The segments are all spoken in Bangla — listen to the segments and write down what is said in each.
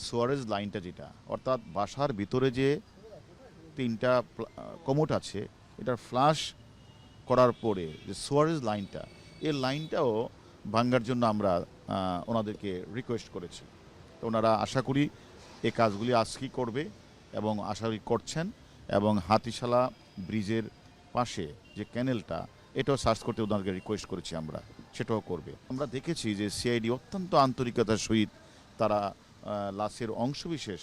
সুয়ারেজ লাইনটা যেটা, অর্থাৎ বাসার ভিতরে যে 3টা কমোড আছে, এটার ফ্লাশ করার পরে যে সুয়ারেজ লাইনটা, এই লাইনটাও ভাঙ্গার জন্য আমরা ওনাদেরকে রিকোয়েস্ট করেছি। তো ওনারা আশা করি এই কাজগুলি আজকেই করবে এবং আশা করি করছেন। এবং হাতিশালা ব্রিজের পাশে যে ক্যানেলটা, এটাও সার্চ করতে ওনাদেরকে রিকোয়েস্ট করেছি আমরা, সেটাও করবে। আমরা দেখেছি যে সিআইডি অত্যন্ত আন্তরিকতার সহিত তারা লাশের অংশবিশেষ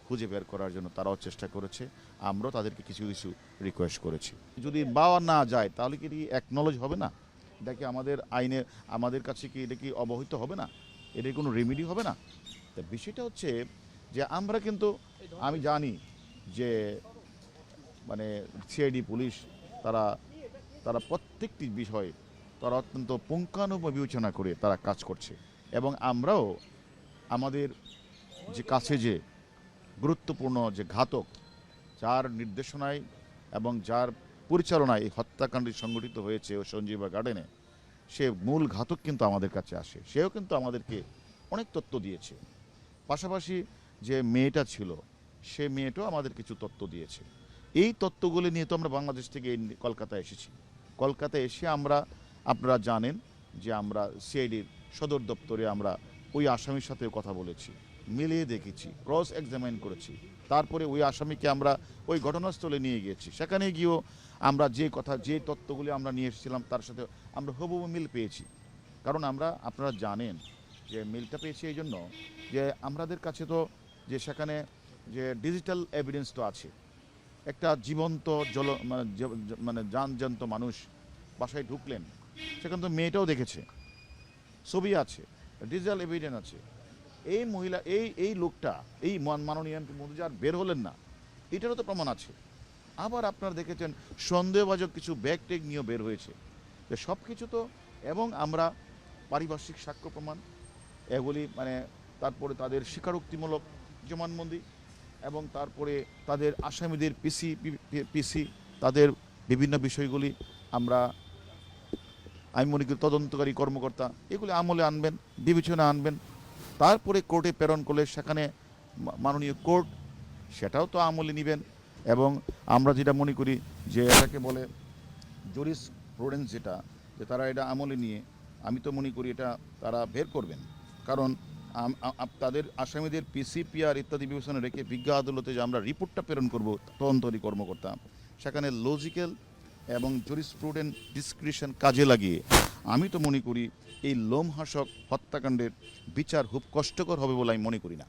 খুঁজে বের করার জন্য তারাও চেষ্টা করেছে। আমরাও তাদেরকে কিছু কিছু রিকোয়েস্ট করেছি। যদি পাওয়া না যায় তাহলে কি অ্যাকনলেজ হবে না? এটা কি আমাদের আইনে, আমাদের কাছে কি এটা কি অবহিত হবে না? এটার কোনো রেমেডি হবে না? তা বিষয়টা হচ্ছে যে আমরা কিন্তু, আমি জানি যে মানে সিআইডি পুলিশ তারা তারা প্রত্যেকটি বিষয়ে তারা অত্যন্ত পুঙ্খানুপুঙ্খ বিবেচনা করে তারা কাজ করছে। এবং আমরাও আমাদের যে কাছে যে গুরুত্বপূর্ণ যে ঘাতক, যার নির্দেশনায় এবং যার পরিচালনায় এই হত্যাকাণ্ডটি সংঘটিত হয়েছে ও সঞ্জীবা গার্ডেনে, সে মূল ঘাতক কিন্তু আমাদের কাছে আসে, সেও কিন্তু আমাদেরকে অনেক তথ্য দিয়েছে। পাশাপাশি যে মেয়েটা ছিল, সে মেয়েটাও আমাদের কিছু তথ্য দিয়েছে। এই তথ্যগুলি নিয়ে তো আমরা বাংলাদেশ থেকে কলকাতায় এসেছি। কলকাতায় এসে আমরা, আপনারা জানেন যে আমরা সিআইডির সদর দপ্তরে আমরা ওই আসামির সাথে কথা বলেছি, মিলিয়ে দেখেছি, ক্রস এক্সামাইন করেছি। তারপরে ওই আসামিকে আমরা ওই ঘটনাস্থলে নিয়ে গিয়েছি। সেখানে গিয়েও আমরা যে তথ্যগুলি আমরা নিয়ে এসেছিলাম তার সাথে আমরা হুবহু মিল পেয়েছি। কারণ আমরা, আপনারা জানেন যে মিলটা পেয়েছি এই জন্য যে আমাদের কাছে তো যে সেখানে যে ডিজিটাল এভিডেন্স তো আছে। একটা জীবন্ত মানে জ্যান্ত মানুষ বাসায় ঢুকলেন, সেখানে তো মেয়েটাও দেখেছে, ছবি আছে, ডিজিটাল এভিডেন্স আছে। এই মহিলা, এই লোকটা, এই মাননীয় এমপি মধুজার বের হলেন না, এটারও তো প্রমাণ আছে। আবার আপনারা দেখেছেন সন্দেহভাজন কিছু ব্যাগ টেগ নিয়েও বের হয়েছে। তো সব কিছু তো, এবং আমরা পারিপার্শ্বিক সাক্ষ্য প্রমাণ এগুলি মানে, তারপরে তাদের স্বীকারোক্তিমূলক জবানবন্দি, এবং তারপরে তাদের আসামিদের পিসি তাদের বিভিন্ন বিষয়গুলি আমরা, আমি মনে করি তদন্তকারী কর্মকর্তা এগুলি আমলে আনবেন, বিবেচনা আনবেন। তারপরে কোর্টে প্রেরণ করলে সেখানে মাননীয় কোর্ট সেটাও তো আমলে নেবেন। এবং আমরা যেটা মনে করি যে এটাকে বলে জুরিস প্রুডেন্স, যেটা যে তারা এটা আমলে নিয়ে, আমি তো মনে করি এটা তারা বের করবেন। কারণ তাদের আসামিদের পিসিপিআর ইত্যাদি বিবেচনা রেখে বিজ্ঞ আদালতে যে আমরা রিপোর্টটা প্রেরণ করব তদন্তকারী কর্মকর্তা, সেখানে লজিক্যাল এবং জুরিসপ্রুডেন্ট ডিসক্রিশন কাজে লাগিয়ে আমি তো মনে করি এই লোমহাসক হত্যাকাণ্ডের বিচার খুব কষ্টকর হবে বলে আমি মনে করি না।